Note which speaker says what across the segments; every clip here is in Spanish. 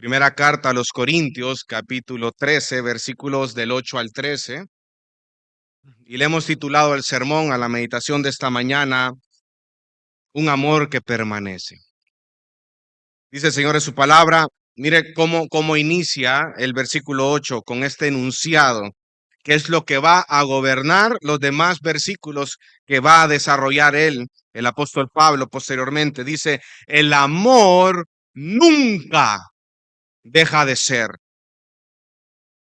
Speaker 1: Primera carta a los Corintios, capítulo 13, versículos del 8 al 13. Y le hemos titulado el sermón a la meditación de esta mañana, Un amor que permanece. Dice el Señor en su palabra, mire cómo inicia el versículo 8 con este enunciado, que es lo que va a gobernar los demás versículos que va a desarrollar el apóstol Pablo posteriormente. Dice, el amor nunca deja de ser.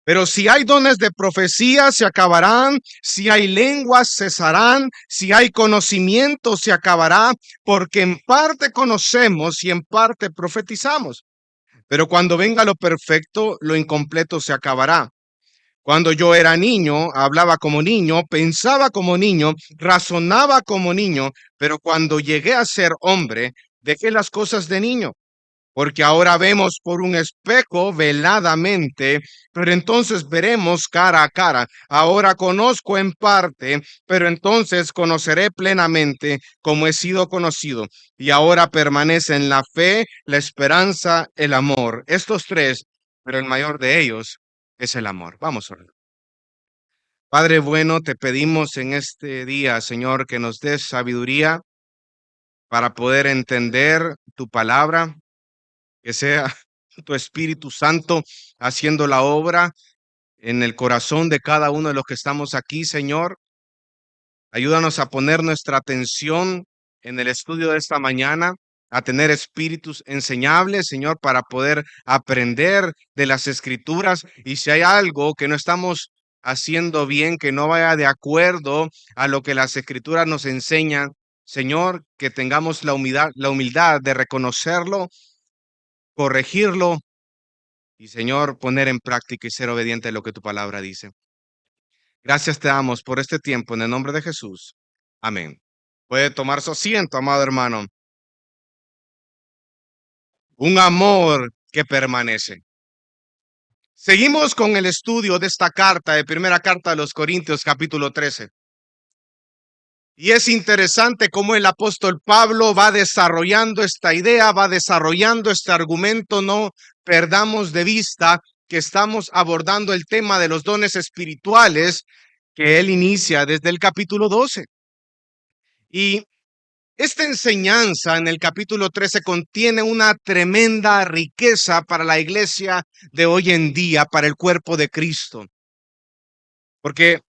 Speaker 1: Pero si hay dones de profecía, se acabarán. Si hay lenguas, cesarán. Si hay conocimiento, se acabará. Porque en parte conocemos y en parte profetizamos. Pero cuando venga lo perfecto, lo incompleto se acabará. Cuando yo era niño, hablaba como niño, pensaba como niño, razonaba como niño. Pero cuando llegué a ser hombre, dejé las cosas de niño. Porque ahora vemos por un espejo veladamente, pero entonces veremos cara a cara. Ahora conozco en parte, pero entonces conoceré plenamente como he sido conocido. Y ahora permanecen la fe, la esperanza, el amor. Estos tres, pero el mayor de ellos es el amor. Vamos a orar. Padre bueno, te pedimos en este día, Señor, que nos des sabiduría para poder entender tu palabra, que sea tu Espíritu Santo haciendo la obra en el corazón de cada uno de los que estamos aquí, Señor. Ayúdanos a poner nuestra atención en el estudio de esta mañana, a tener espíritus enseñables, Señor, para poder aprender de las Escrituras. Y si hay algo que no estamos haciendo bien, que no vaya de acuerdo a lo que las Escrituras nos enseñan, Señor, que tengamos la humildad de reconocerlo, corregirlo y, Señor, poner en práctica y ser obediente a lo que tu palabra dice. Gracias te damos por este tiempo en el nombre de Jesús. Amén. Puede tomar su asiento, amado hermano. Un amor que permanece. Seguimos con el estudio de esta carta, de primera carta de los Corintios, capítulo 13. Y es interesante cómo el apóstol Pablo va desarrollando esta idea, va desarrollando este argumento. No perdamos de vista que estamos abordando el tema de los dones espirituales que él inicia desde el capítulo 12. Y esta enseñanza en el capítulo 13 contiene una tremenda riqueza para la iglesia de hoy en día, para el cuerpo de Cristo. Porque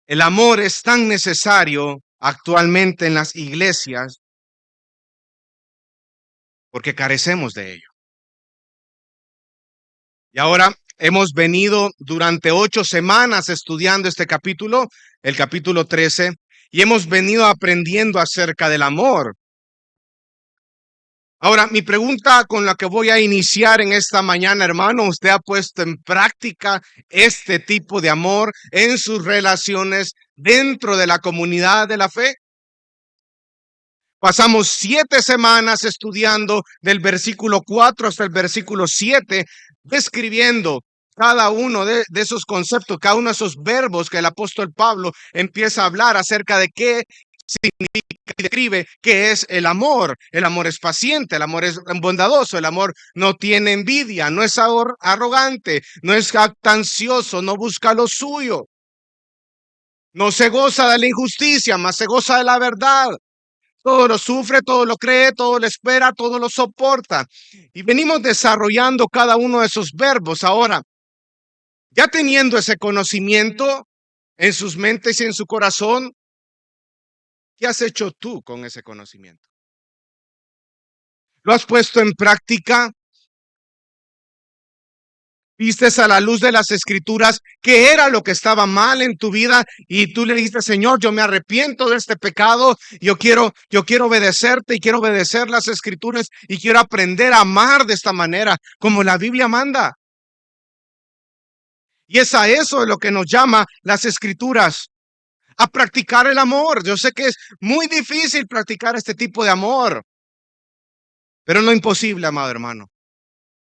Speaker 1: el amor es tan necesario actualmente en las iglesias porque carecemos de ello. Y ahora hemos venido durante 8 semanas estudiando este capítulo, el capítulo 13, y hemos venido aprendiendo acerca del amor. Ahora, mi pregunta con la que voy a iniciar en esta mañana, hermano, ¿usted ha puesto en práctica este tipo de amor en sus relaciones dentro de la comunidad de la fe? Pasamos 7 semanas estudiando del versículo 4 hasta el versículo 7, describiendo cada uno de esos conceptos, cada uno de esos verbos que el apóstol Pablo empieza a hablar acerca de qué significa y describe qué es el amor. El amor es paciente, el amor es bondadoso, el amor no tiene envidia, no es arrogante, no es jactancioso, no busca lo suyo, no se goza de la injusticia, mas se goza de la verdad. Todo lo sufre, todo lo cree, todo lo espera, todo lo soporta. Y venimos desarrollando cada uno de esos verbos. Ahora, ya teniendo ese conocimiento en sus mentes y en su corazón, ¿qué has hecho tú con ese conocimiento? ¿Lo has puesto en práctica? ¿Vistes a la luz de las escrituras qué era lo que estaba mal en tu vida y tú le dijiste, Señor, yo me arrepiento de este pecado, yo quiero obedecerte y quiero obedecer las escrituras y quiero aprender a amar de esta manera como la Biblia manda? Y es a eso lo que nos llama las escrituras, a practicar el amor. Yo sé que es muy difícil practicar este tipo de amor, pero no imposible, amado hermano.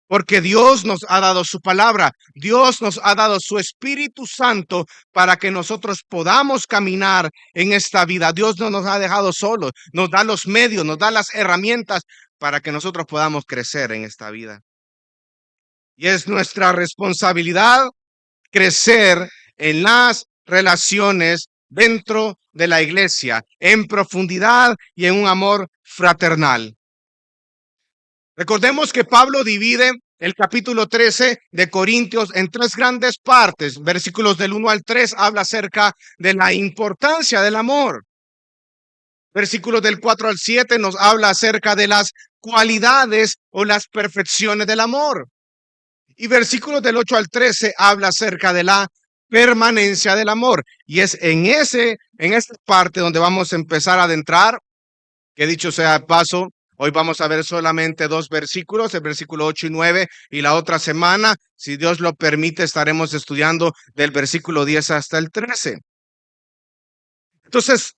Speaker 1: Porque Dios nos ha dado su palabra, Dios nos ha dado su Espíritu Santo para que nosotros podamos caminar en esta vida. Dios no nos ha dejado solos, nos da los medios, nos da las herramientas para que nosotros podamos crecer en esta vida. Y es nuestra responsabilidad crecer en las relaciones dentro de la iglesia, en profundidad y en un amor fraternal. Recordemos que Pablo divide el capítulo 13 de Corintios en tres grandes partes. Versículos del 1 al 3 habla acerca de la importancia del amor. Versículos del 4 al 7 nos habla acerca de las cualidades o las perfecciones del amor. Y versículos del 8 al 13 habla acerca de la permanencia del amor. Y es en esta parte donde vamos a empezar a adentrar, que dicho sea de paso, hoy vamos a ver solamente dos versículos, el versículo 8 y 9, y la otra semana, si Dios lo permite, estaremos estudiando del versículo 10 hasta el 13. Entonces,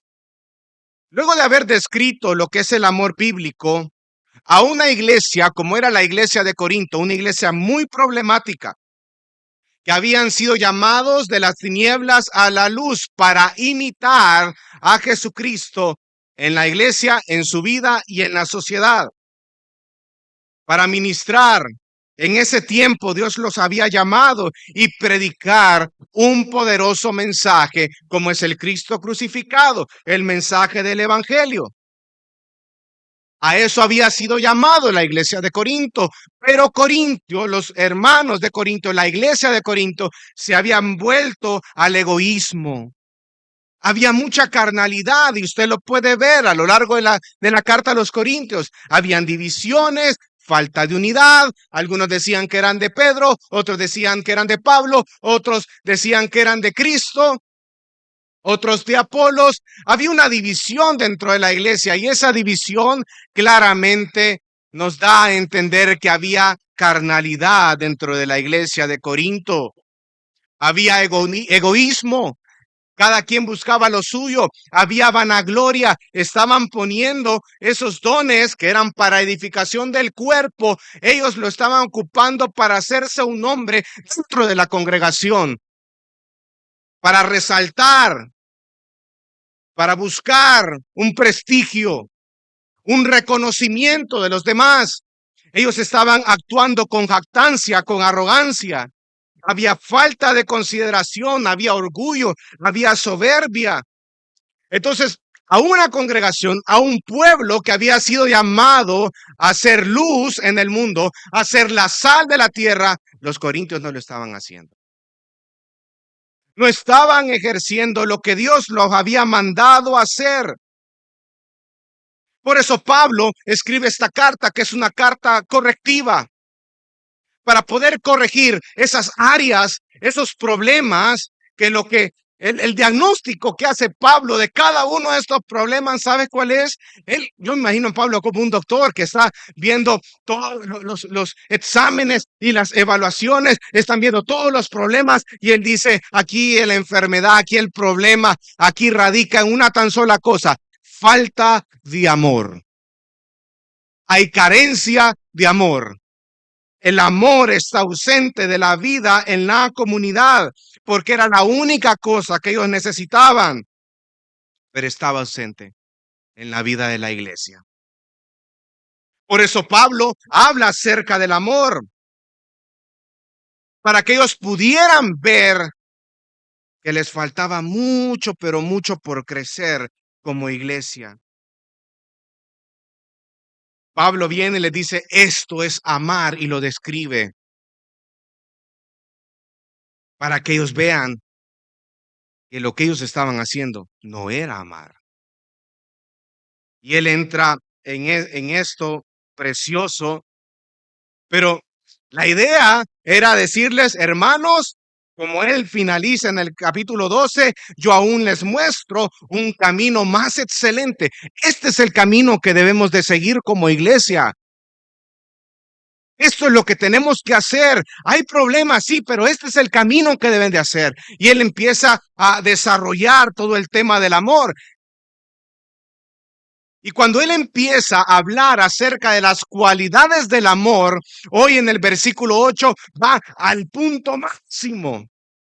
Speaker 1: luego de haber descrito lo que es el amor bíblico, a una iglesia como era la iglesia de Corinto, una iglesia muy problemática, que habían sido llamados de las tinieblas a la luz para imitar a Jesucristo en la iglesia, en su vida y en la sociedad. Para ministrar en ese tiempo, Dios los había llamado y predicar un poderoso mensaje como es el Cristo crucificado, el mensaje del evangelio. A eso había sido llamado la iglesia de Corinto, pero Corintio, los hermanos de Corinto, la iglesia de Corinto, se habían vuelto al egoísmo. Había mucha carnalidad y usted lo puede ver a lo largo de la carta a los Corintios. Habían divisiones, falta de unidad. Algunos decían que eran de Pedro, otros decían que eran de Pablo, otros decían que eran de Cristo, otros de Apolos. Había una división dentro de la iglesia y esa división claramente nos da a entender que había carnalidad dentro de la iglesia de Corinto. Había egoísmo. Cada quien buscaba lo suyo, había vanagloria, estaban poniendo esos dones que eran para edificación del cuerpo, ellos lo estaban ocupando para hacerse un nombre dentro de la congregación, para resaltar, para buscar un prestigio, un reconocimiento de los demás. Ellos estaban actuando con jactancia, con arrogancia. Había falta de consideración, había orgullo, había soberbia. Entonces, a una congregación, a un pueblo que había sido llamado a ser luz en el mundo, a ser la sal de la tierra, los corintios no lo estaban haciendo. No estaban ejerciendo lo que Dios los había mandado hacer. Por eso Pablo escribe esta carta, que es una carta correctiva, para poder corregir esas áreas, esos problemas, que lo que el diagnóstico que hace Pablo de cada uno de estos problemas, ¿sabe cuál es? Yo imagino a Pablo como un doctor que está viendo todos los exámenes y las evaluaciones, están viendo todos los problemas y él dice, aquí la enfermedad, aquí el problema, aquí radica en una tan sola cosa, falta de amor. Hay carencia de amor. El amor está ausente de la vida en la comunidad, porque era la única cosa que ellos necesitaban, pero estaba ausente en la vida de la iglesia. Por eso Pablo habla acerca del amor, para que ellos pudieran ver que les faltaba mucho, pero mucho por crecer como iglesia. Pablo viene y les dice, esto es amar, y lo describe, para que ellos vean que lo que ellos estaban haciendo no era amar. Y él entra en esto precioso, pero la idea era decirles, hermanos, como él finaliza en el capítulo 12, yo aún les muestro un camino más excelente. Este es el camino que debemos de seguir como iglesia. Esto es lo que tenemos que hacer. Hay problemas, sí, pero este es el camino que deben de hacer. Y él empieza a desarrollar todo el tema del amor. Y cuando él empieza a hablar acerca de las cualidades del amor, hoy en el versículo 8 va al punto máximo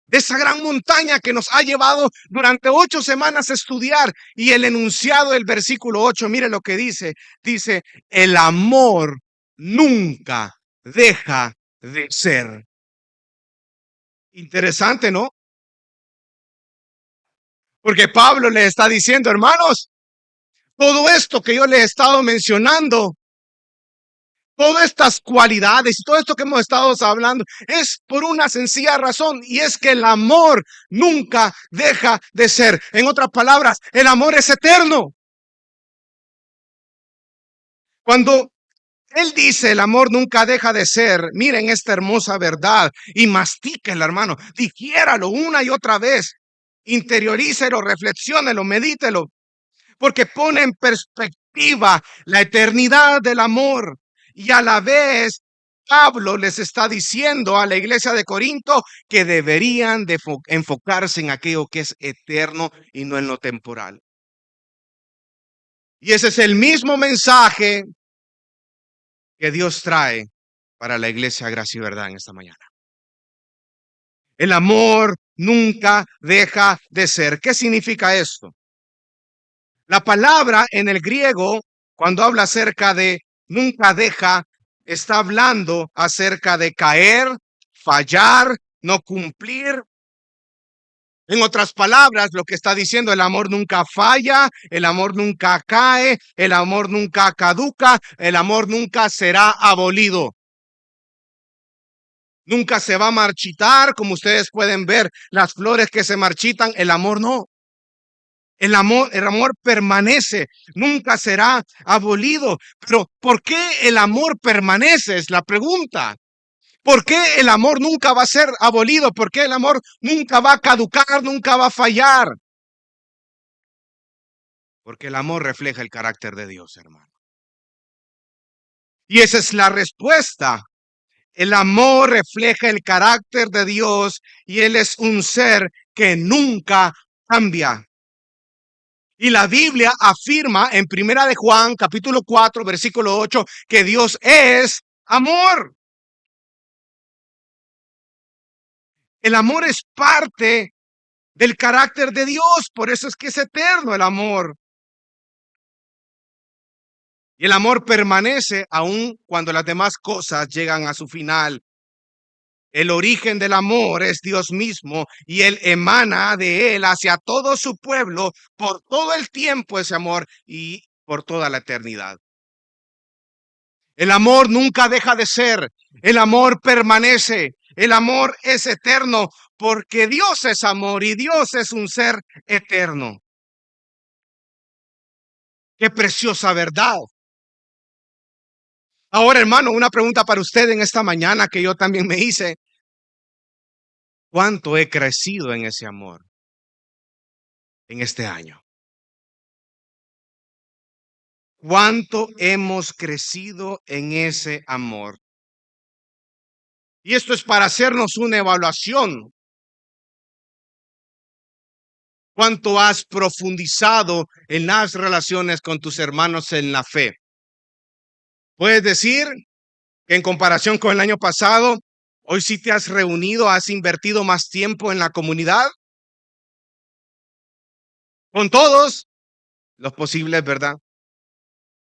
Speaker 1: de esa gran montaña que nos ha llevado durante 8 semanas a estudiar. Y el enunciado del versículo 8, mire lo que dice. Dice, el amor nunca deja de ser. Interesante, ¿no? Porque Pablo le está diciendo, hermanos, todo esto que yo les he estado mencionando, todas estas cualidades y todo esto que hemos estado hablando es por una sencilla razón, y es que el amor nunca deja de ser. En otras palabras, el amor es eterno. Cuando él dice el amor nunca deja de ser, miren esta hermosa verdad y mastíquela, hermano, digiéralo una y otra vez, interiorícelo, reflexiónelo, medítelo, porque pone en perspectiva la eternidad del amor, y a la vez Pablo les está diciendo a la iglesia de Corinto que deberían de enfocarse en aquello que es eterno y no en lo temporal. Y ese es el mismo mensaje que Dios trae para la iglesia Gracia y Verdad en esta mañana. El amor nunca deja de ser. ¿Qué significa esto? La palabra en el griego, cuando habla acerca de nunca deja, está hablando acerca de caer, fallar, no cumplir. En otras palabras, lo que está diciendo, el amor nunca falla, el amor nunca cae, el amor nunca caduca, el amor nunca será abolido. Nunca se va a marchitar, como ustedes pueden ver, las flores que se marchitan, el amor no. El amor permanece, nunca será abolido. Pero ¿por qué el amor permanece? Es la pregunta. ¿Por qué el amor nunca va a ser abolido? ¿Por qué el amor nunca va a caducar, nunca va a fallar? Porque el amor refleja el carácter de Dios, hermano. Y esa es la respuesta. El amor refleja el carácter de Dios y Él es un ser que nunca cambia. Y la Biblia afirma en Primera de Juan, capítulo 4, versículo 8, que Dios es amor. El amor es parte del carácter de Dios, por eso es que es eterno el amor. Y el amor permanece aun cuando las demás cosas llegan a su final. El origen del amor es Dios mismo y Él emana de Él hacia todo su pueblo por todo el tiempo, ese amor, y por toda la eternidad. El amor nunca deja de ser, el amor permanece, el amor es eterno porque Dios es amor y Dios es un ser eterno. Qué preciosa verdad. Ahora, hermano, una pregunta para usted en esta mañana que yo también me hice. ¿Cuánto he crecido en ese amor en este año? ¿Cuánto hemos crecido en ese amor? Y esto es para hacernos una evaluación. ¿Cuánto has profundizado en las relaciones con tus hermanos en la fe? Puedes decir que en comparación con el año pasado, hoy sí te has reunido, has invertido más tiempo en la comunidad. Con todos los posibles, ¿verdad?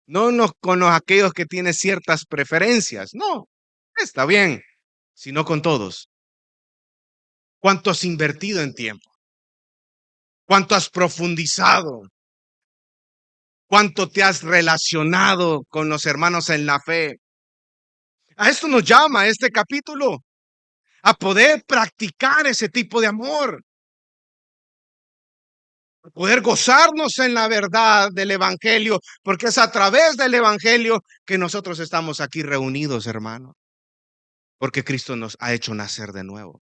Speaker 1: No con los aquellos que tienen ciertas preferencias. No, está bien, sino con todos. ¿Cuánto has invertido en tiempo? ¿Cuánto has profundizado? ¿Cuánto te has relacionado con los hermanos en la fe? A esto nos llama este capítulo, a poder practicar ese tipo de amor, a poder gozarnos en la verdad del evangelio, porque es a través del evangelio que nosotros estamos aquí reunidos, hermanos, porque Cristo nos ha hecho nacer de nuevo.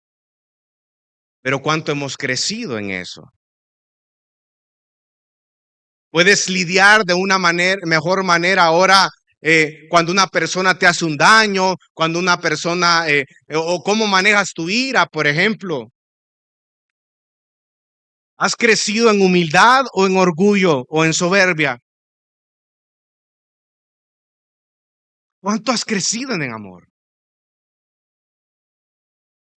Speaker 1: Pero cuánto hemos crecido en eso. Puedes lidiar de una mejor manera ahora cuando una persona te hace un daño, cuando una persona, o cómo manejas tu ira, por ejemplo. ¿Has crecido en humildad o en orgullo o en soberbia? ¿Cuánto has crecido en el amor?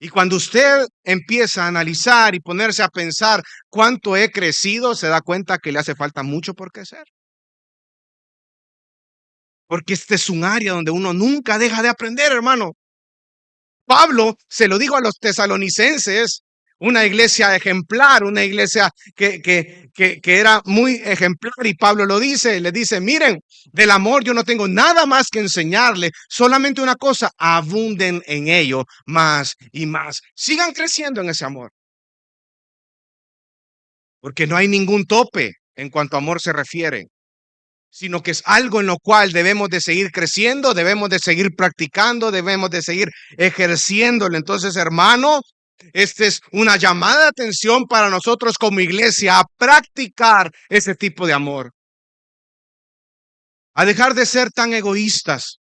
Speaker 1: Y cuando usted empieza a analizar y ponerse a pensar cuánto he crecido, se da cuenta que le hace falta mucho por crecer. Porque este es un área donde uno nunca deja de aprender, hermano. Pablo se lo dijo a los tesalonicenses, una iglesia ejemplar, una iglesia que era muy ejemplar, y Pablo lo dice, le dice, miren, del amor yo no tengo nada más que enseñarle, solamente una cosa, abunden en ello más y más. Sigan creciendo en ese amor, porque no hay ningún tope en cuanto a amor se refiere, sino que es algo en lo cual debemos de seguir creciendo, debemos de seguir practicando, debemos de seguir ejerciéndolo. Entonces, hermano, esta es una llamada de atención para nosotros como iglesia a practicar ese tipo de amor, a dejar de ser tan egoístas,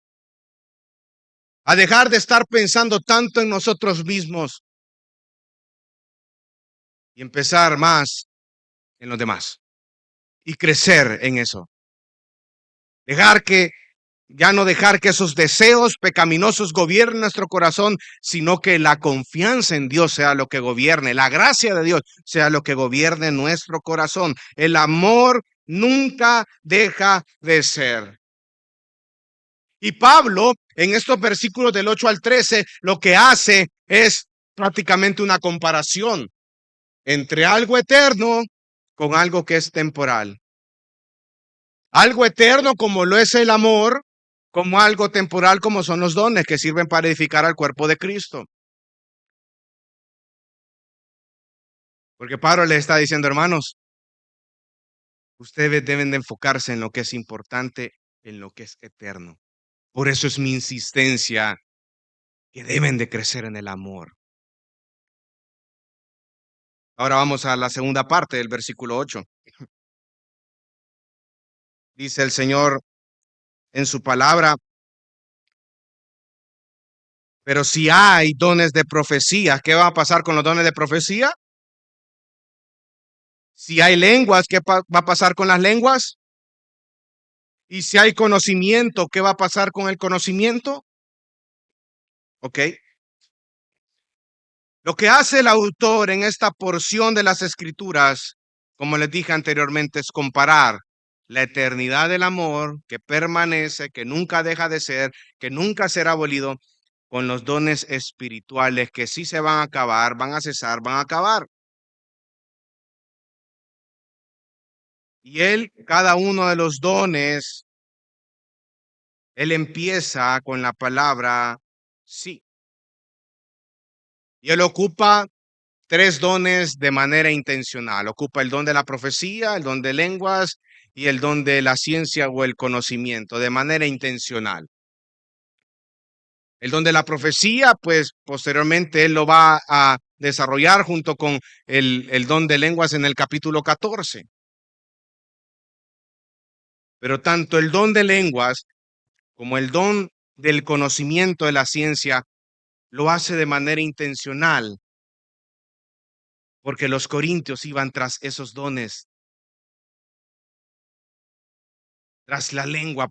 Speaker 1: a dejar de estar pensando tanto en nosotros mismos y empezar más en los demás y crecer en eso. Dejar que Ya no dejar que esos deseos pecaminosos gobiernen nuestro corazón, sino que la confianza en Dios sea lo que gobierne, la gracia de Dios sea lo que gobierne nuestro corazón. El amor nunca deja de ser. Y Pablo, en estos versículos del 8 al 13, lo que hace es prácticamente una comparación entre algo eterno con algo que es temporal. Algo eterno como lo es el amor, como algo temporal como son los dones que sirven para edificar al cuerpo de Cristo. Porque Pablo le está diciendo, hermanos, ustedes deben de enfocarse en lo que es importante, en lo que es eterno. Por eso es mi insistencia que deben de crecer en el amor. Ahora vamos a la segunda parte del versículo 8. Dice el Señor en su palabra, pero si hay dones de profecía, ¿qué va a pasar con los dones de profecía? Si hay lenguas, ¿qué va a pasar con las lenguas? Y si hay conocimiento, ¿qué va a pasar con el conocimiento? ¿Ok? Lo que hace el autor en esta porción de las Escrituras, como les dije anteriormente, es comparar la eternidad del amor que permanece, que nunca deja de ser, que nunca será abolido, con los dones espirituales que sí se van a acabar, van a cesar, van a acabar. Y cada uno de los dones, él empieza con la palabra sí. Y él ocupa tres dones de manera intencional. Ocupa el don de la profecía, el don de lenguas y el don de la ciencia o el conocimiento de manera intencional. El don de la profecía, pues posteriormente él lo va a desarrollar junto con el don de lenguas en el capítulo 14. Pero tanto el don de lenguas como el don del conocimiento de la ciencia lo hace de manera intencional, porque los corintios iban tras esos dones, tras la lengua,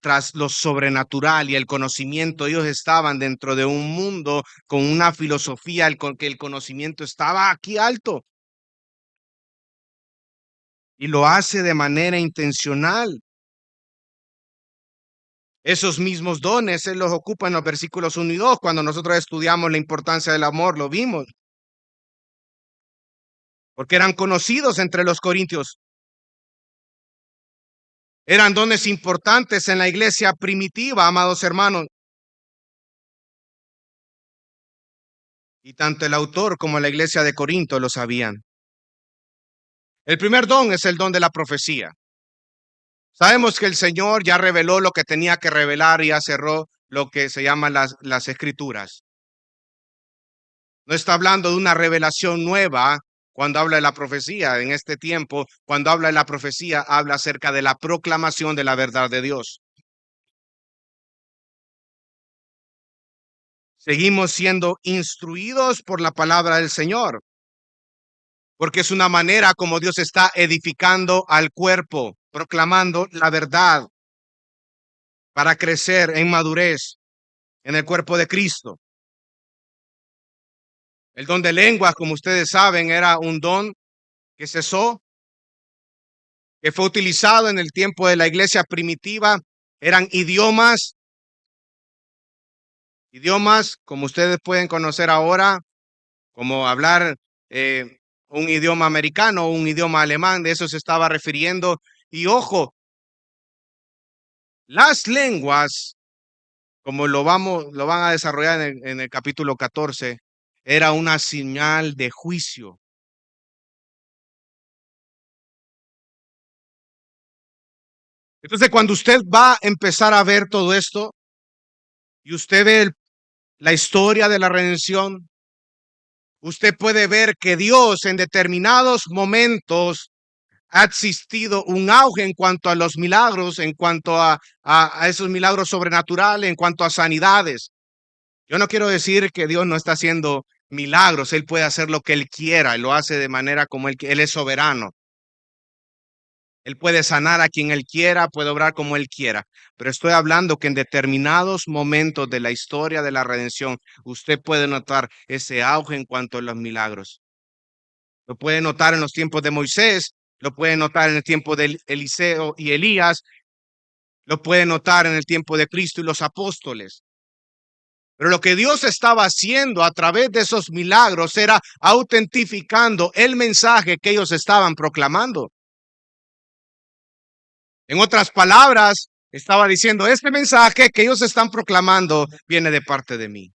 Speaker 1: tras lo sobrenatural y el conocimiento. Ellos estaban dentro de un mundo con una filosofía que el conocimiento estaba aquí alto. Y lo hace de manera intencional. Esos mismos dones él los ocupa en los versículos 1 y 2. Cuando nosotros estudiamos la importancia del amor, lo vimos. Porque eran conocidos entre los corintios. Eran dones importantes en la iglesia primitiva, amados hermanos. Y tanto el autor como la iglesia de Corinto lo sabían. El primer don es el don de la profecía. Sabemos que el Señor ya reveló lo que tenía que revelar y ya cerró lo que se llaman las escrituras. No está hablando de una revelación nueva cuando habla de la profecía. En este tiempo, cuando habla de la profecía, habla acerca de la proclamación de la verdad de Dios. Seguimos siendo instruidos por la palabra del Señor, porque es una manera como Dios está edificando al cuerpo, proclamando la verdad para crecer en madurez en el cuerpo de Cristo. El don de lenguas, como ustedes saben, era un don que cesó, que fue utilizado en el tiempo de la iglesia primitiva. Eran idiomas Idiomas, como ustedes pueden conocer ahora, como hablar un idioma americano o un idioma alemán, de eso se estaba refiriendo. Y ojo, las lenguas, como lo van a desarrollar en el capítulo 14, era una señal de juicio. Entonces, cuando usted va a empezar a ver todo esto y usted ve la historia de la redención, usted puede ver que Dios en determinados momentos ha existido un auge en cuanto a los milagros, en cuanto a esos milagros sobrenaturales, en cuanto a sanidades. Yo no quiero decir que Dios no está haciendo milagros, Él puede hacer lo que Él quiera, y lo hace de manera como Él es soberano. Él puede sanar a quien Él quiera, puede obrar como Él quiera, pero estoy hablando que en determinados momentos de la historia de la redención, usted puede notar ese auge en cuanto a los milagros. Lo puede notar en los tiempos de Moisés, lo puede notar en el tiempo de Eliseo y Elías, lo puede notar en el tiempo de Cristo y los apóstoles. Pero lo que Dios estaba haciendo a través de esos milagros era autentificando el mensaje que ellos estaban proclamando. En otras palabras, estaba diciendo, este mensaje que ellos están proclamando viene de parte de mí.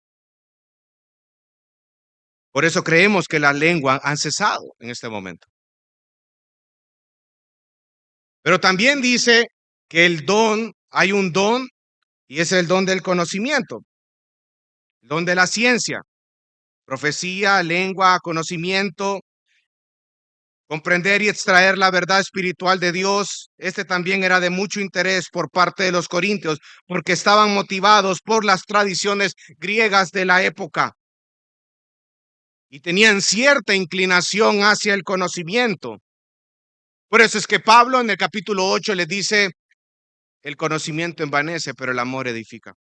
Speaker 1: Por eso creemos que las lenguas han cesado en este momento. Pero también dice que el don, hay un don, y es el don del conocimiento, el don de la ciencia, profecía, lengua, conocimiento, comprender y extraer la verdad espiritual de Dios. Este también era de mucho interés por parte de los corintios, porque estaban motivados por las tradiciones griegas de la época y tenían cierta inclinación hacia el conocimiento. Por eso es que Pablo en el capítulo 8 les dice, el conocimiento envanece, pero el amor edifica.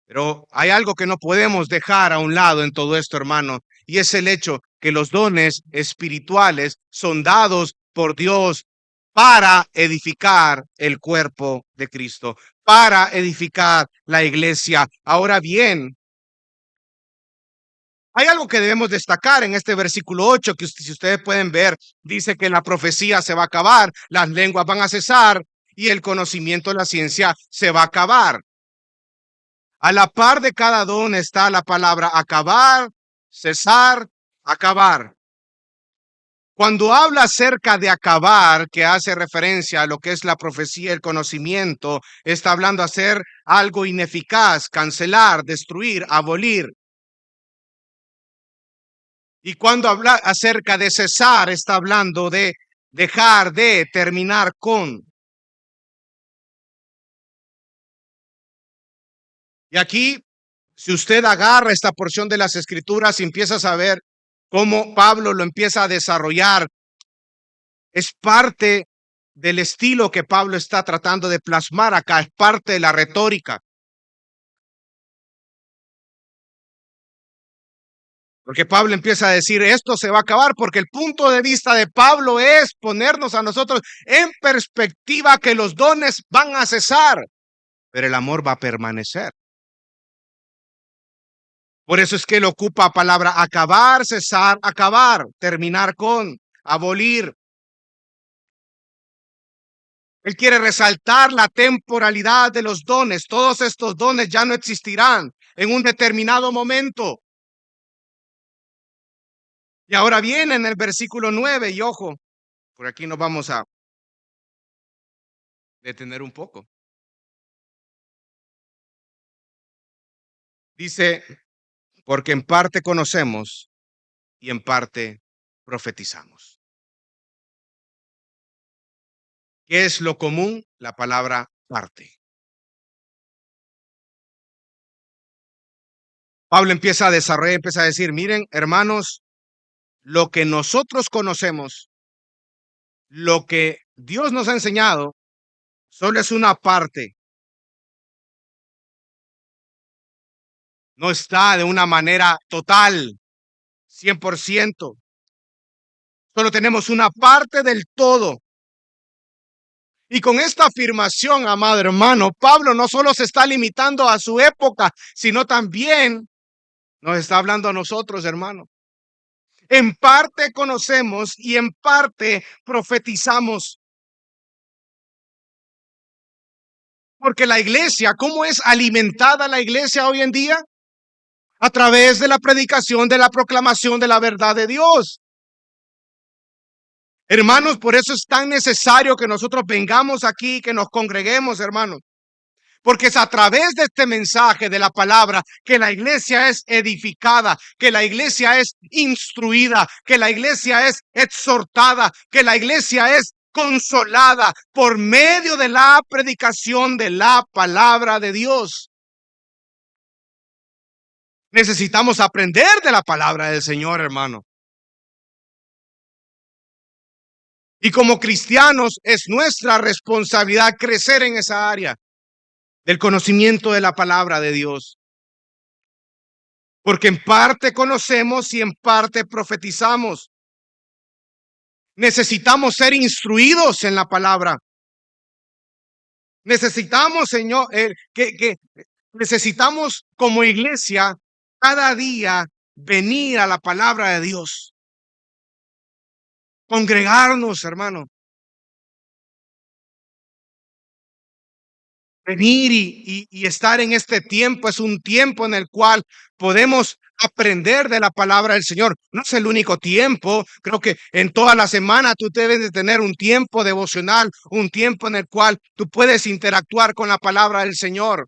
Speaker 1: Pero hay algo que no podemos dejar a un lado en todo esto, hermano, y es el hecho que los dones espirituales son dados por Dios para edificar el cuerpo de Cristo, para edificar la iglesia. Ahora bien, hay algo que debemos destacar en este versículo 8, que si ustedes pueden ver, dice que la profecía se va a acabar, las lenguas van a cesar y el conocimiento de la ciencia se va a acabar. A la par de cada don está la palabra acabar, cesar, acabar. Cuando habla acerca de acabar, que hace referencia a lo que es la profecía, el conocimiento, está hablando de hacer algo ineficaz, cancelar, destruir, abolir. Y cuando habla acerca de cesar, está hablando de dejar de, terminar con. Y aquí, si usted agarra esta porción de las Escrituras y empieza a saber cómo Pablo lo empieza a desarrollar, es parte del estilo que Pablo está tratando de plasmar acá, es parte de la retórica. Porque Pablo empieza a decir, esto se va a acabar, porque el punto de vista de Pablo es ponernos a nosotros en perspectiva que los dones van a cesar, pero el amor va a permanecer. Por eso es que él ocupa palabra acabar, cesar, acabar, terminar con, abolir. Él quiere resaltar la temporalidad de los dones. Todos estos dones ya no existirán en un determinado momento. Y ahora viene en el versículo 9, y ojo, por aquí nos vamos a detener un poco. Dice, porque en parte conocemos y en parte profetizamos. ¿Qué es lo común? La palabra parte. Pablo empieza a desarrollar, empieza a decir, miren, hermanos, lo que nosotros conocemos, lo que Dios nos ha enseñado, solo es una parte. No está de una manera total, 100%. Solo tenemos una parte del todo. Y con esta afirmación, amado hermano, Pablo no solo se está limitando a su época, sino también nos está hablando a nosotros, hermano. En parte conocemos y en parte profetizamos. Porque la iglesia, ¿cómo es alimentada la iglesia hoy en día? A través de la predicación, de la proclamación de la verdad de Dios. Hermanos, por eso es tan necesario que nosotros vengamos aquí, que nos congreguemos, hermanos. Porque es a través de este mensaje de la palabra que la iglesia es edificada, que la iglesia es instruida, que la iglesia es exhortada, que la iglesia es consolada por medio de la predicación de la palabra de Dios. Necesitamos aprender de la palabra del Señor, hermano. Y como cristianos es nuestra responsabilidad crecer en esa área del conocimiento de la palabra de Dios. Porque en parte conocemos y en parte profetizamos. Necesitamos ser instruidos en la palabra. Necesitamos, Señor, que necesitamos como iglesia cada día venir a la palabra de Dios. Congregarnos, hermano. Venir y estar en este tiempo es un tiempo en el cual podemos aprender de la palabra del Señor. No es el único tiempo. Creo que en toda la semana tú debes de tener un tiempo devocional, un tiempo en el cual tú puedes interactuar con la palabra del Señor.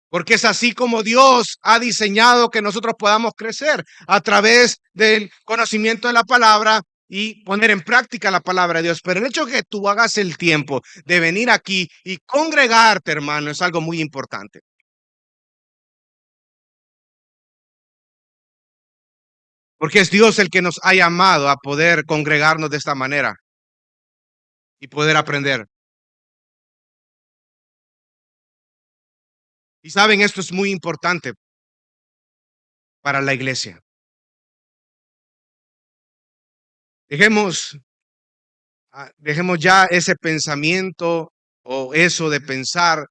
Speaker 1: Porque es así como Dios ha diseñado que nosotros podamos crecer a través del conocimiento de la palabra y poner en práctica la palabra de Dios. Pero el hecho de que tú hagas el tiempo de venir aquí y congregarte, hermano, es algo muy importante. Porque es Dios el que nos ha llamado a poder congregarnos de esta manera y poder aprender. Y saben, esto es muy importante para la iglesia. Dejemos, dejemos ya ese pensamiento o eso de pensar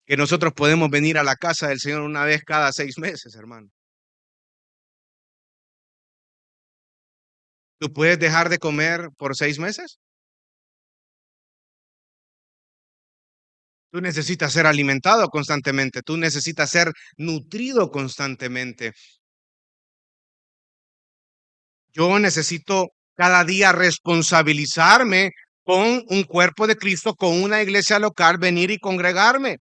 Speaker 1: que nosotros podemos venir a la casa del Señor una vez cada 6 meses, hermano. ¿Tú puedes dejar de comer por 6 meses? Tú necesitas ser alimentado constantemente, tú necesitas ser nutrido constantemente. Yo necesito cada día responsabilizarme con un cuerpo de Cristo, con una iglesia local, venir y congregarme.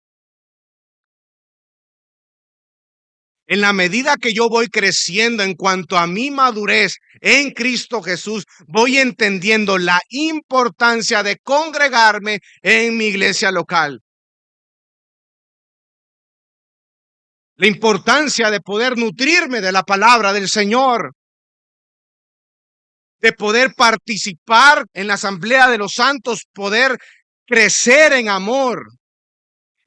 Speaker 1: En la medida que yo voy creciendo en cuanto a mi madurez en Cristo Jesús, voy entendiendo la importancia de congregarme en mi iglesia local. La importancia de poder nutrirme de la palabra del Señor, de poder participar en la asamblea de los santos, poder crecer en amor.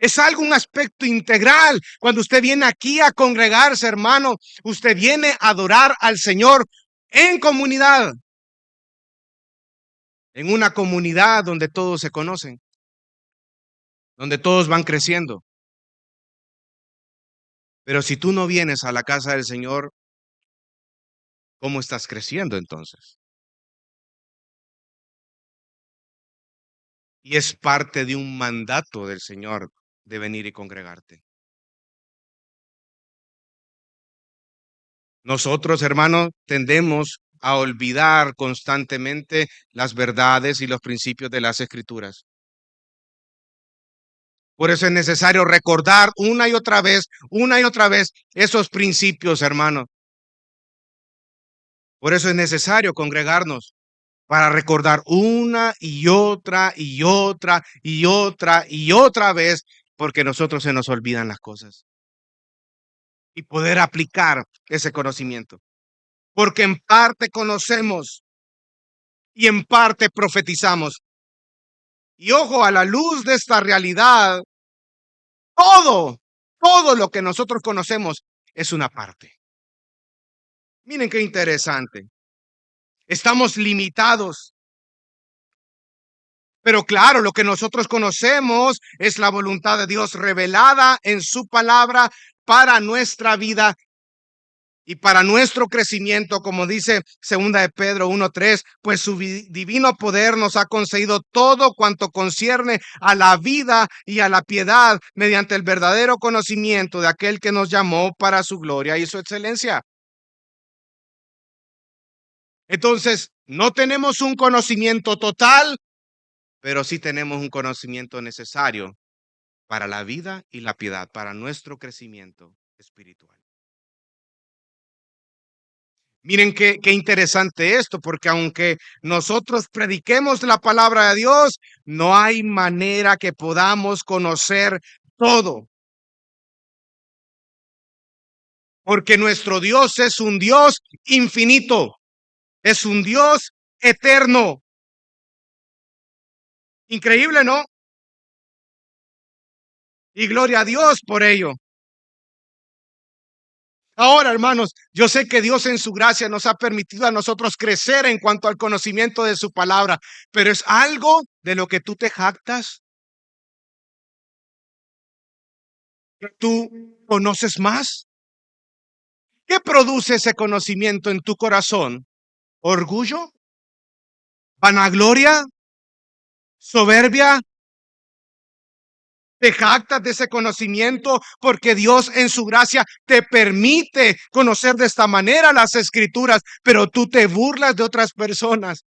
Speaker 1: Es algo, un aspecto integral. Cuando usted viene aquí a congregarse, hermano, usted viene a adorar al Señor en comunidad, en una comunidad donde todos se conocen, donde todos van creciendo. Pero si tú no vienes a la casa del Señor, ¿cómo estás creciendo entonces? Y es parte de un mandato del Señor de venir y congregarte. Nosotros, hermanos, tendemos a olvidar constantemente las verdades y los principios de las Escrituras. Por eso es necesario recordar una y otra vez esos principios, hermanos. Por eso es necesario congregarnos para recordar una y otra y otra y otra y otra vez, porque nosotros se nos olvidan las cosas y poder aplicar ese conocimiento. Porque en parte conocemos y en parte profetizamos. Y ojo, a la luz de esta realidad, todo, todo lo que nosotros conocemos es una parte. Miren qué interesante. Estamos limitados Pero claro, lo que nosotros conocemos es la voluntad de Dios revelada en su palabra para nuestra vida y para nuestro crecimiento, como dice segunda de Pedro 1:3, pues su divino poder nos ha concedido todo cuanto concierne a la vida y a la piedad mediante el verdadero conocimiento de aquel que nos llamó para su gloria y su excelencia. Entonces, no tenemos un conocimiento total, pero sí tenemos un conocimiento necesario para la vida y la piedad, para nuestro crecimiento espiritual. Miren qué interesante esto, porque aunque nosotros prediquemos la palabra de Dios, no hay manera que podamos conocer todo, porque nuestro Dios es un Dios infinito, es un Dios eterno. Increíble, ¿no? Y gloria a Dios por ello. Ahora, hermanos, yo sé que Dios en su gracia nos ha permitido a nosotros crecer en cuanto al conocimiento de su palabra, pero es algo de lo que tú te jactas, que tú conoces más. ¿Qué produce ese conocimiento en tu corazón? ¿Orgullo? ¿Vanagloria? ¿Soberbia? Te jactas de ese conocimiento porque Dios en su gracia te permite conocer de esta manera las escrituras, pero tú te burlas de otras personas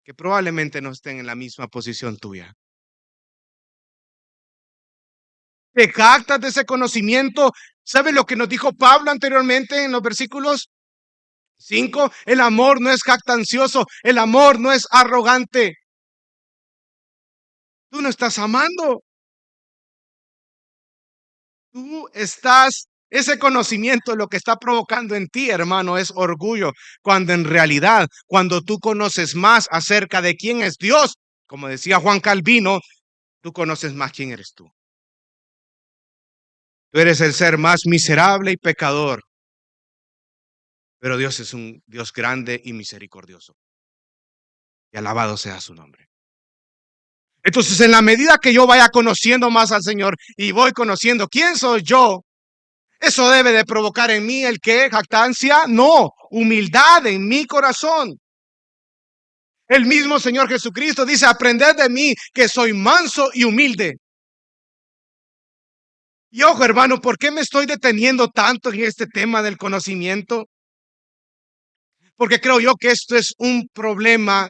Speaker 1: que probablemente no estén en la misma posición tuya. Te jactas de ese conocimiento. ¿Sabes lo que nos dijo Pablo anteriormente en los versículos 5? El amor no es jactancioso, el amor no es arrogante. Tú no estás amando. Ese conocimiento lo que está provocando en ti, hermano, es orgullo, cuando en realidad, cuando tú conoces más acerca de quién es Dios, como decía Juan Calvino, tú conoces más quién eres tú. Tú eres el ser más miserable y pecador, pero Dios es un Dios grande y misericordioso. Y alabado sea su nombre. Entonces, en la medida que yo vaya conociendo más al Señor y voy conociendo quién soy yo, eso debe de provocar en mí el que jactancia, no, humildad en mi corazón. El mismo Señor Jesucristo dice, aprended de mí que soy manso y humilde. Y ojo, hermano, ¿por qué me estoy deteniendo tanto en este tema del conocimiento? Porque creo yo que esto es un problema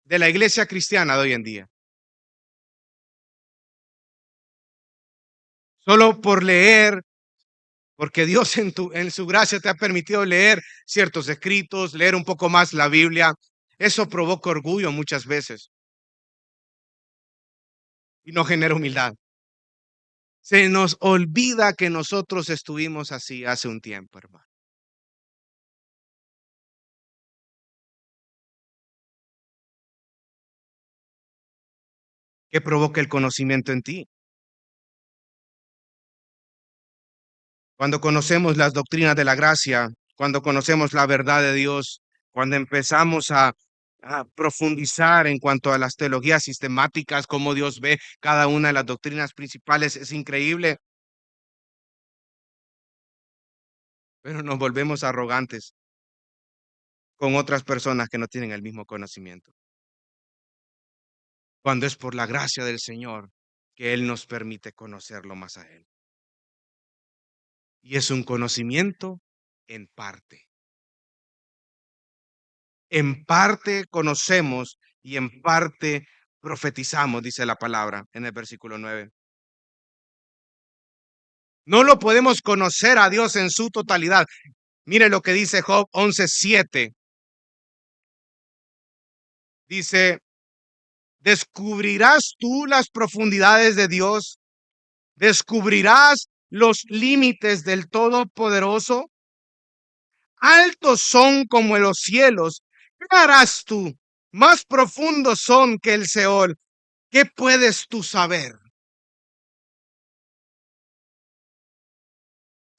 Speaker 1: de la iglesia cristiana de hoy en día. Solo por leer, porque Dios en su gracia te ha permitido leer ciertos escritos, leer un poco más la Biblia. Eso provoca orgullo muchas veces y no genera humildad. Se nos olvida que nosotros estuvimos así hace un tiempo, hermano. ¿Qué provoca el conocimiento en ti? Cuando conocemos las doctrinas de la gracia, cuando conocemos la verdad de Dios, cuando empezamos a profundizar en cuanto a las teologías sistemáticas, cómo Dios ve cada una de las doctrinas principales, es increíble, pero nos volvemos arrogantes con otras personas que no tienen el mismo conocimiento. Cuando es por la gracia del Señor que Él nos permite conocerlo más a Él. Y es un conocimiento en parte. En parte conocemos y en parte profetizamos, dice la palabra en el versículo 9. No lo podemos conocer a Dios en su totalidad. Mire lo que dice Job 11:7. Dice, ¿descubrirás tú las profundidades de Dios? ¿Descubrirás los límites del Todopoderoso? Altos son como los cielos. ¿Qué harás tú? Más profundos son que el Seol. ¿Qué puedes tú saber?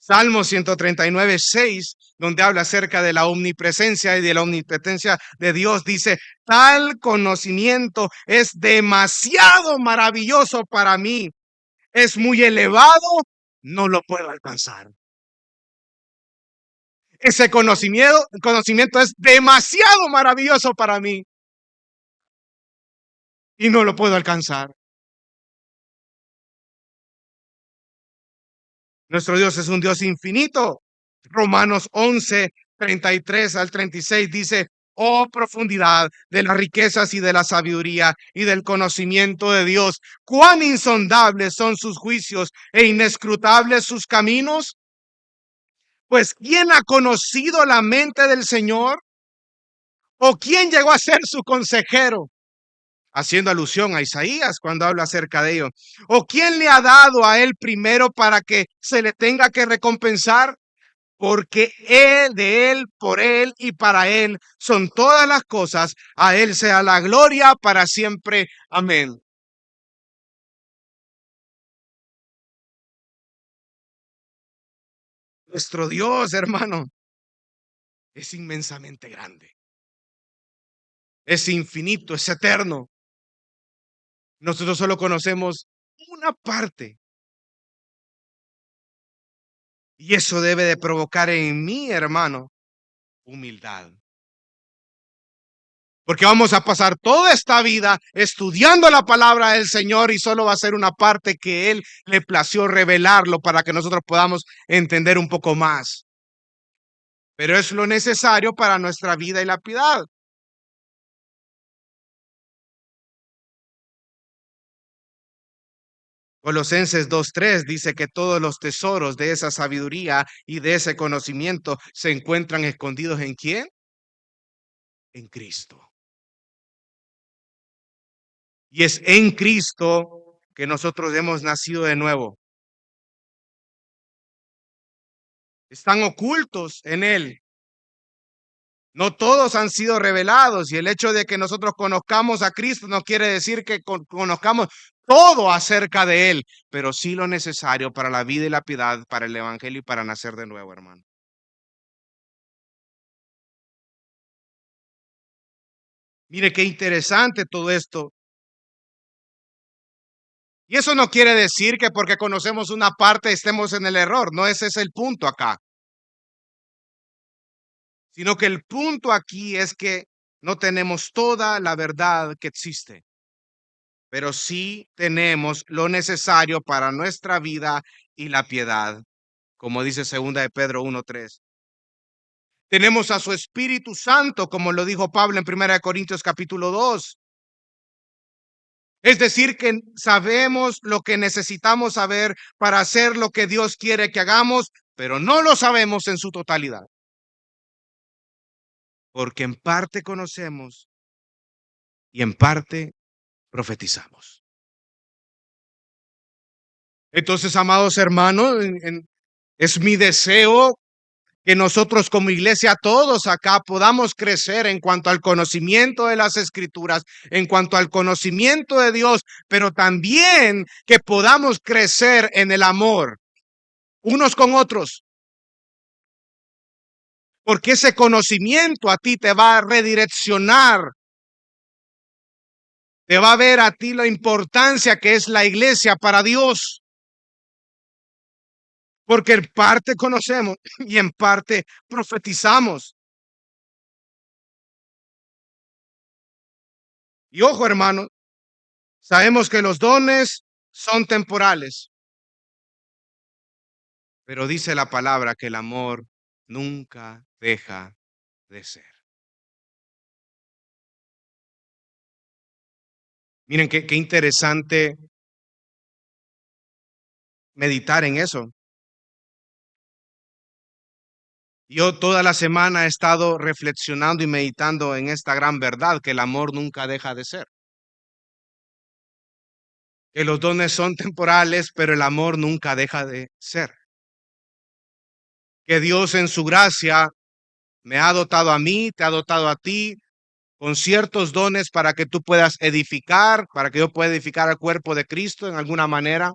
Speaker 1: Salmo 139:6, donde habla acerca de la omnipresencia y de la omnipotencia de Dios, dice: tal conocimiento es demasiado maravilloso para mí, es muy elevado, no lo puedo alcanzar. Ese conocimiento es demasiado maravilloso para mí y no lo puedo alcanzar. Nuestro Dios es un Dios infinito. Romanos 11:33 al 36 dice: oh profundidad de las riquezas y de la sabiduría y del conocimiento de Dios, cuán insondables son sus juicios e inescrutables sus caminos. Pues ¿quién ha conocido la mente del Señor? ¿O quién llegó a ser su consejero? Haciendo alusión a Isaías cuando habla acerca de ello. ¿O quién le ha dado a él primero para que se le tenga que recompensar? Porque él, de él, por él y para él son todas las cosas. A él sea la gloria para siempre. Amén. Nuestro Dios, hermano, es inmensamente grande. Es infinito, es eterno. Nosotros solo conocemos una parte. Y eso debe de provocar en mí, hermano, humildad. Porque vamos a pasar toda esta vida estudiando la palabra del Señor y solo va a ser una parte que Él le plació revelarlo para que nosotros podamos entender un poco más. Pero es lo necesario para nuestra vida y la piedad. Colosenses 2:3 dice que todos los tesoros de esa sabiduría y de ese conocimiento se encuentran escondidos ¿en quién? En Cristo. Y es en Cristo que nosotros hemos nacido de nuevo. Están ocultos en Él. No todos han sido revelados, y el hecho de que nosotros conozcamos a Cristo no quiere decir que conozcamos todo acerca de Él, pero sí lo necesario para la vida y la piedad, para el Evangelio y para nacer de nuevo, hermano. Mire qué interesante todo esto. Y eso no quiere decir que porque conocemos una parte estemos en el error, no ese es el punto acá, sino que el punto aquí es que no tenemos toda la verdad que existe, pero sí tenemos lo necesario para nuestra vida y la piedad, como dice segunda de Pedro 1:3. Tenemos a su Espíritu Santo, como lo dijo Pablo en primera de Corintios capítulo 2. Es decir, que sabemos lo que necesitamos saber para hacer lo que Dios quiere que hagamos, pero no lo sabemos en su totalidad, porque en parte conocemos y en parte profetizamos. Entonces, amados hermanos, es mi deseo que nosotros como iglesia, todos acá, podamos crecer en cuanto al conocimiento de las Escrituras, en cuanto al conocimiento de Dios, pero también que podamos crecer en el amor unos con otros, porque ese conocimiento a ti te va a redireccionar, te va a ver a ti la importancia que es la iglesia para Dios, porque en parte conocemos y en parte profetizamos. Y ojo, hermano, sabemos que los dones son temporales, pero dice la palabra que el amor nunca deja de ser. Miren qué interesante meditar en eso. Yo toda la semana he estado reflexionando y meditando en esta gran verdad, que el amor nunca deja de ser. Que los dones son temporales, pero el amor nunca deja de ser. Que Dios en su gracia me ha dotado a mí, te ha dotado a ti con ciertos dones para que tú puedas edificar, para que yo pueda edificar al cuerpo de Cristo en alguna manera,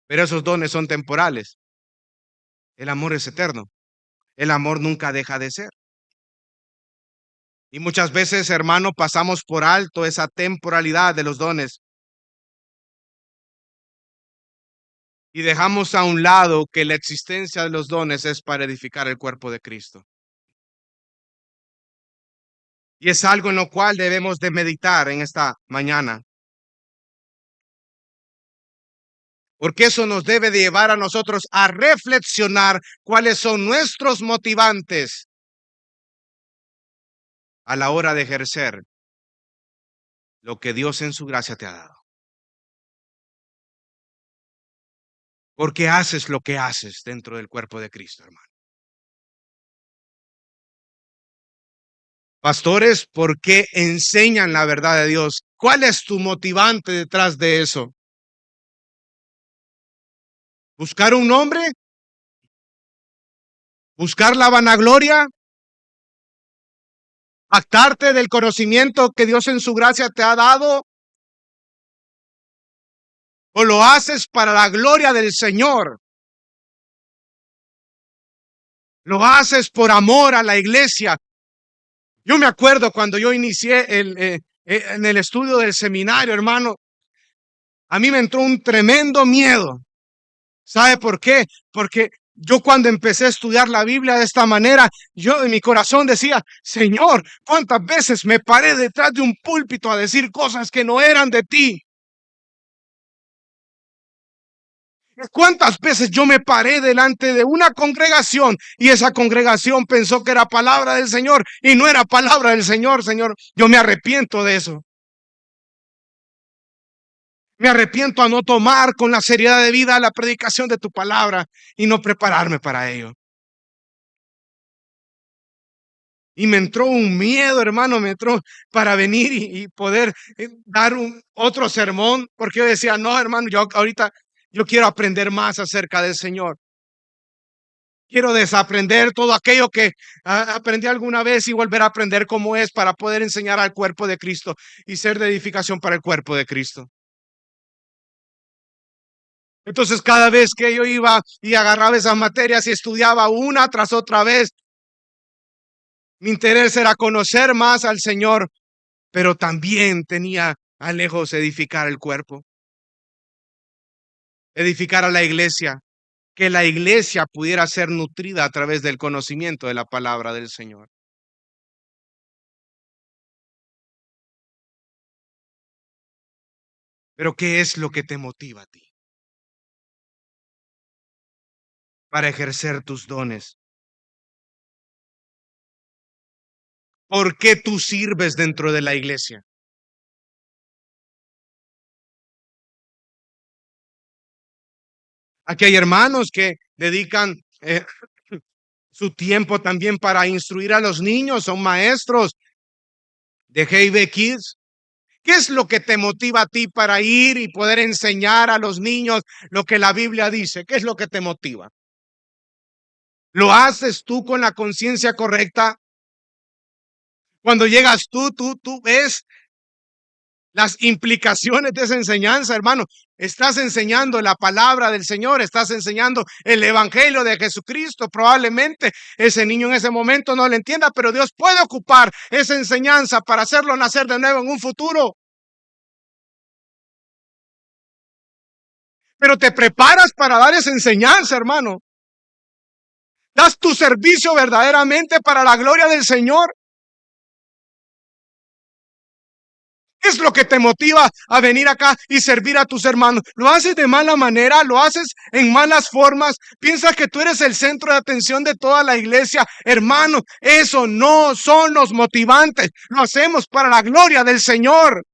Speaker 1: pero esos dones son temporales. El amor es eterno. El amor nunca deja de ser. Y muchas veces, hermano, pasamos por alto esa temporalidad de los dones y dejamos a un lado que la existencia de los dones es para edificar el cuerpo de Cristo. Y es algo en lo cual debemos de meditar en esta mañana. Porque eso nos debe de llevar a nosotros a reflexionar cuáles son nuestros motivantes a la hora de ejercer lo que Dios en su gracia te ha dado. ¿Por qué haces lo que haces dentro del cuerpo de Cristo, hermano? Pastores, ¿por qué enseñan la verdad de Dios? ¿Cuál es tu motivante detrás de eso? ¿Buscar un nombre? ¿Buscar la vanagloria? ¿Actarte del conocimiento que Dios en su gracia te ha dado? ¿O lo haces para la gloria del Señor? ¿Lo haces por amor a la iglesia? Yo me acuerdo cuando yo inicié en el estudio del seminario, hermano, a mí me entró un tremendo miedo. ¿Sabe por qué? Porque yo cuando empecé a estudiar la Biblia de esta manera, yo en mi corazón decía, Señor, ¿cuántas veces me paré detrás de un púlpito a decir cosas que no eran de ti? ¿Cuántas veces yo me paré delante de una congregación y esa congregación pensó que era palabra del Señor y no era palabra del Señor, Señor? Yo me arrepiento de eso. Me arrepiento a no tomar con la seriedad de vida la predicación de tu palabra y no prepararme para ello. Y me entró un miedo, hermano, me entró para venir y poder dar otro sermón, porque yo decía, no, hermano, yo ahorita yo quiero aprender más acerca del Señor. Quiero desaprender todo aquello que aprendí alguna vez y volver a aprender cómo es para poder enseñar al cuerpo de Cristo y ser de edificación para el cuerpo de Cristo. Entonces, cada vez que yo iba y agarraba esas materias y estudiaba una tras otra vez, mi interés era conocer más al Señor, pero también tenía a lejos edificar el cuerpo, edificar a la iglesia, que la iglesia pudiera ser nutrida a través del conocimiento de la palabra del Señor. Pero ¿qué es lo que te motiva a ti para ejercer tus dones? ¿Por qué tú sirves dentro de la iglesia? Aquí hay hermanos que dedican su tiempo también para instruir a los niños, son maestros de G&B Kids. ¿Qué es lo que te motiva a ti para ir y poder enseñar a los niños lo que la Biblia dice? ¿Qué es lo que te motiva? ¿Lo haces tú con la conciencia correcta? Cuando llegas tú ves las implicaciones de esa enseñanza, hermano. Estás enseñando la palabra del Señor, estás enseñando el evangelio de Jesucristo. Probablemente ese niño en ese momento no lo entienda, pero Dios puede ocupar esa enseñanza para hacerlo nacer de nuevo en un futuro. Pero te preparas para dar esa enseñanza, hermano. Das tu servicio verdaderamente para la gloria del Señor. ¿Qué es lo que te motiva a venir acá y servir a tus hermanos? ¿Lo haces de mala manera? ¿Lo haces en malas formas? ¿Piensas que tú eres el centro de atención de toda la iglesia? Hermano, eso no son los motivantes. Lo hacemos para la gloria del Señor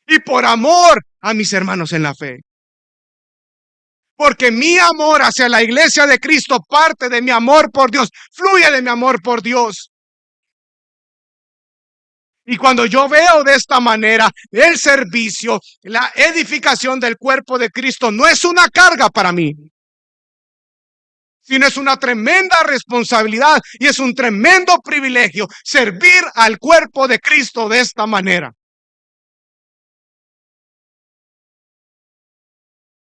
Speaker 1: y por amor a mis hermanos en la fe. Porque mi amor hacia la iglesia de Cristo parte de mi amor por Dios, fluye de mi amor por Dios. Y cuando yo veo de esta manera el servicio, la edificación del cuerpo de Cristo no es una carga para mí, sino es una tremenda responsabilidad y es un tremendo privilegio servir al cuerpo de Cristo de esta manera.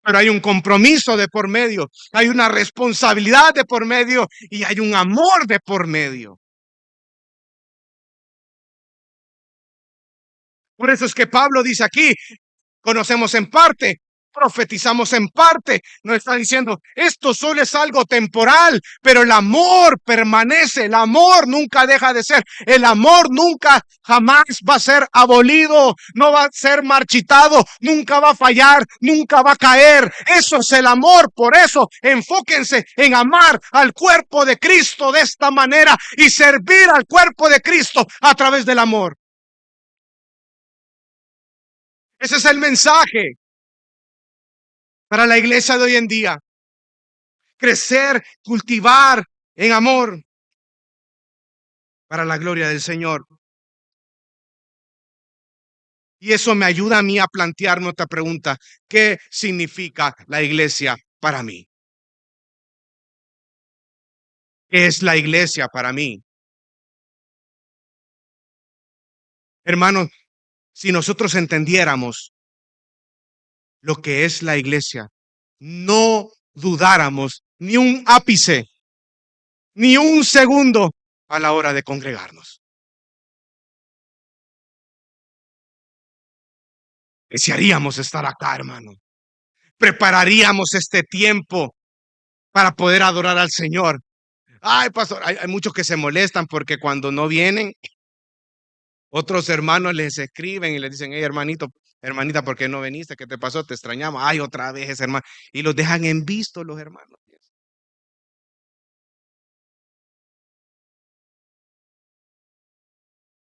Speaker 1: Pero hay un compromiso de por medio, hay una responsabilidad de por medio y hay un amor de por medio. Por eso es que Pablo dice aquí, conocemos en parte, profetizamos en parte. Nos está diciendo, esto solo es algo temporal, pero el amor permanece, el amor nunca deja de ser, el amor nunca jamás va a ser abolido, no va a ser marchitado, nunca va a fallar, nunca va a caer. Eso es el amor. Por eso enfóquense en amar al cuerpo de Cristo de esta manera y servir al cuerpo de Cristo a través del amor. Ese es el mensaje para la iglesia de hoy en día. Crecer, cultivar en amor para la gloria del Señor. Y eso me ayuda a mí a plantearme otra pregunta. ¿Qué significa la iglesia para mí? ¿Qué es la iglesia para mí? Hermanos, si nosotros entendiéramos lo que es la iglesia, no dudáramos ni un ápice, ni un segundo a la hora de congregarnos. Desearíamos estar acá, hermano. Prepararíamos este tiempo para poder adorar al Señor. Ay, pastor, hay muchos que se molestan porque cuando no vienen, otros hermanos les escriben y les dicen, hey, hermanito, hermanita, ¿por qué no viniste? ¿Qué te pasó? Te extrañamos. Ay, otra vez, hermano. Y los dejan en visto los hermanos.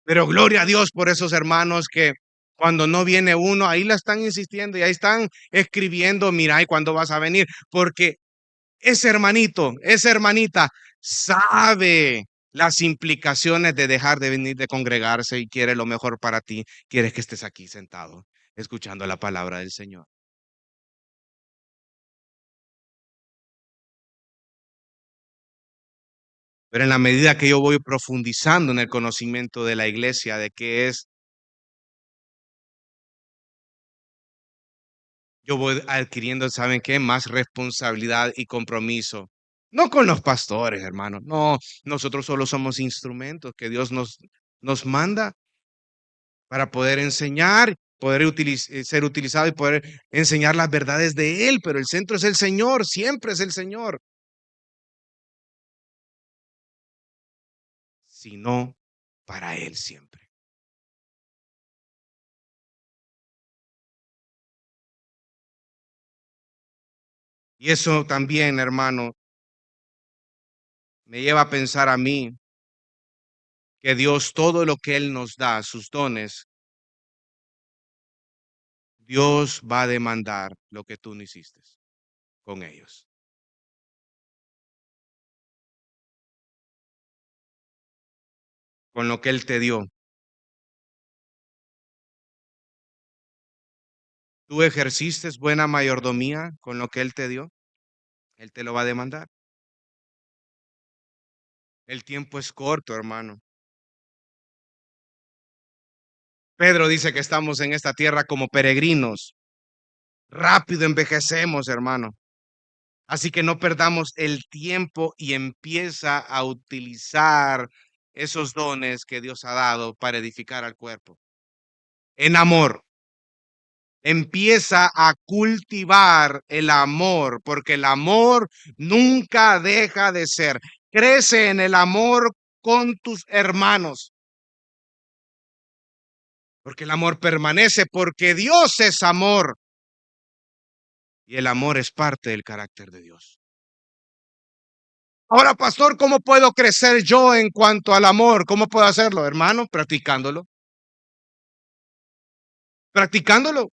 Speaker 1: Pero gloria a Dios por esos hermanos que cuando no viene uno, ahí la están insistiendo y ahí están escribiendo, mira, ¿y cuándo vas a venir? Porque ese hermanito, esa hermanita sabe las implicaciones de dejar de venir de congregarse y quiere lo mejor para ti. Quieres que estés aquí sentado, escuchando la palabra del Señor. Pero en la medida que yo voy profundizando en el conocimiento de la iglesia, de qué es, yo voy adquiriendo, ¿saben qué? Más responsabilidad y compromiso. No con los pastores, hermanos. No, nosotros solo somos instrumentos que Dios nos manda para poder enseñar, poder ser utilizado y poder enseñar las verdades de Él, pero el centro es el Señor, siempre es el Señor, sino para Él siempre. Y eso también, hermano, me lleva a pensar a mí que Dios, todo lo que Él nos da, sus dones, Dios va a demandar lo que tú no hiciste con ellos. Con lo que Él te dio. ¿Tú ejerciste buena mayordomía con lo que Él te dio? Él te lo va a demandar. El tiempo es corto, hermano. Pedro dice que estamos en esta tierra como peregrinos. Rápido envejecemos, hermano. Así que no perdamos el tiempo y empieza a utilizar esos dones que Dios ha dado para edificar al cuerpo. En amor. Empieza a cultivar el amor, porque el amor nunca deja de ser. Crece en el amor con tus hermanos, porque el amor permanece, porque Dios es amor y el amor es parte del carácter de Dios. Ahora, pastor, ¿cómo puedo crecer yo en cuanto al amor? ¿Cómo puedo hacerlo, hermano? Practicándolo, practicándolo,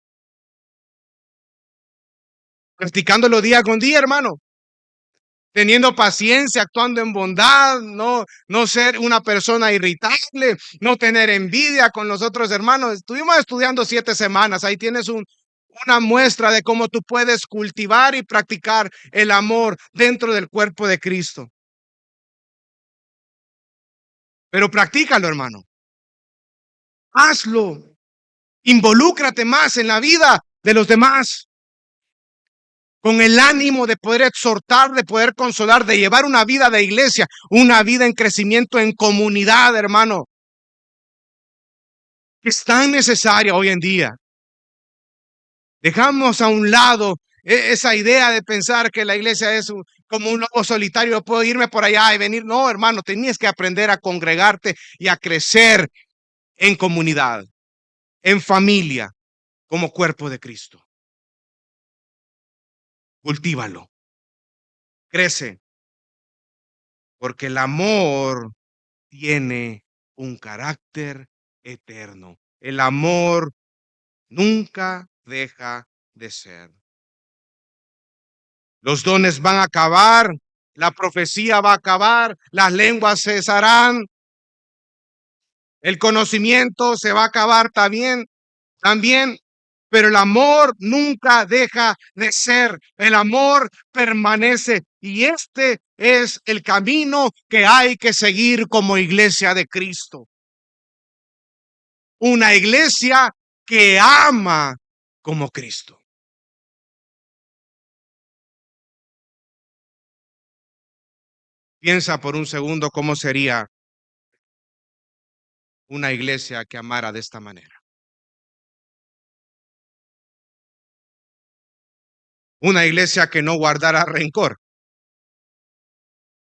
Speaker 1: practicándolo día con día, hermano. Teniendo paciencia, actuando en bondad, no ser una persona irritable, no tener envidia con los otros hermanos. Estuvimos estudiando 7 semanas, ahí tienes una muestra de cómo tú puedes cultivar y practicar el amor dentro del cuerpo de Cristo. Pero practícalo, hermano. Hazlo. Involúcrate más en la vida de los demás. con el ánimo de poder exhortar, de poder consolar, de llevar una vida de iglesia, una vida en crecimiento en comunidad, hermano, que es tan necesaria hoy en día. Dejamos a un lado esa idea de pensar que la iglesia es como un lobo solitario, puedo irme por allá y venir. No, hermano, tenías que aprender a congregarte y a crecer en comunidad, en familia, como cuerpo de Cristo. Cultívalo, crece, porque el amor tiene un carácter eterno. El amor nunca deja de ser. Los dones van a acabar, la profecía va a acabar, las lenguas cesarán, el conocimiento se va a acabar también, pero el amor nunca deja de ser. El amor permanece y este es el camino que hay que seguir como iglesia de Cristo. Una iglesia que ama como Cristo. Piensa por un segundo cómo sería una iglesia que amara de esta manera. Una iglesia que no guardara rencor,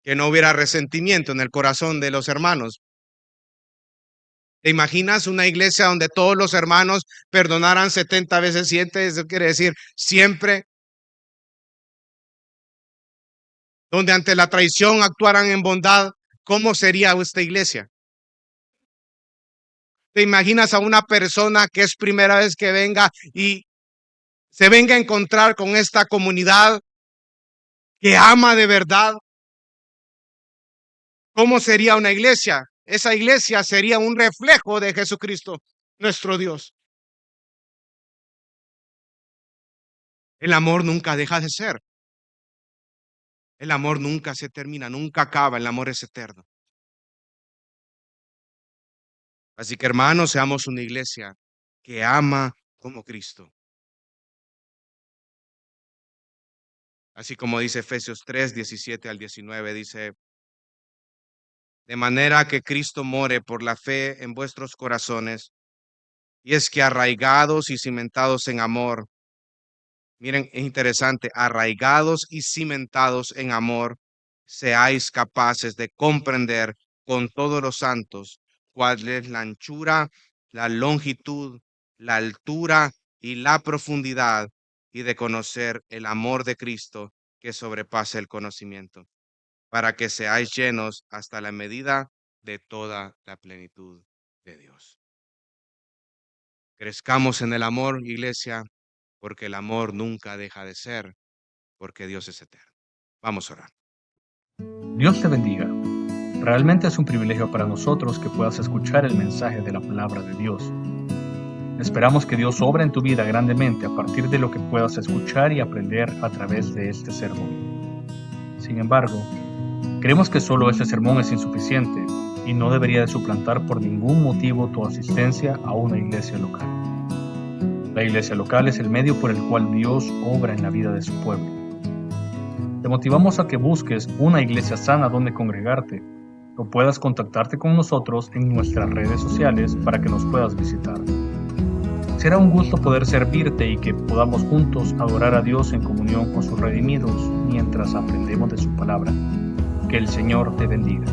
Speaker 1: que no hubiera resentimiento en el corazón de los hermanos. ¿Te imaginas una iglesia donde todos los hermanos perdonaran 70 veces 7? Eso quiere decir siempre. Donde ante la traición actuaran en bondad. ¿Cómo sería esta iglesia? ¿Te imaginas a una persona que es primera vez que venga y se venga a encontrar con esta comunidad que ama de verdad? ¿Cómo sería una iglesia? Esa iglesia sería un reflejo de Jesucristo, nuestro Dios. El amor nunca deja de ser. El amor nunca se termina, nunca acaba. El amor es eterno. Así que, hermanos, seamos una iglesia que ama como Cristo. Así como dice Efesios 3, 17 al 19, dice: de manera que Cristo more por la fe en vuestros corazones, y es que arraigados y cimentados en amor. Miren, es interesante, arraigados y cimentados en amor, seáis capaces de comprender con todos los santos cuál es la anchura, la longitud, la altura y la profundidad, y de conocer el amor de Cristo que sobrepasa el conocimiento, para que seáis llenos hasta la medida de toda la plenitud de Dios. Crezcamos en el amor, iglesia, porque el amor nunca deja de ser, porque Dios es eterno. Vamos a orar.
Speaker 2: Dios te bendiga. Realmente es un privilegio para nosotros que puedas escuchar el mensaje de la palabra de Dios. Esperamos que Dios obra en tu vida grandemente a partir de lo que puedas escuchar y aprender a través de este sermón. Sin embargo, creemos que solo este sermón es insuficiente y no debería de suplantar por ningún motivo tu asistencia a una iglesia local. La iglesia local es el medio por el cual Dios obra en la vida de su pueblo. Te motivamos a que busques una iglesia sana donde congregarte o puedas contactarte con nosotros en nuestras redes sociales para que nos puedas visitar. Será un gusto poder servirte y que podamos juntos adorar a Dios en comunión con sus redimidos mientras aprendemos de su palabra. Que el Señor te bendiga.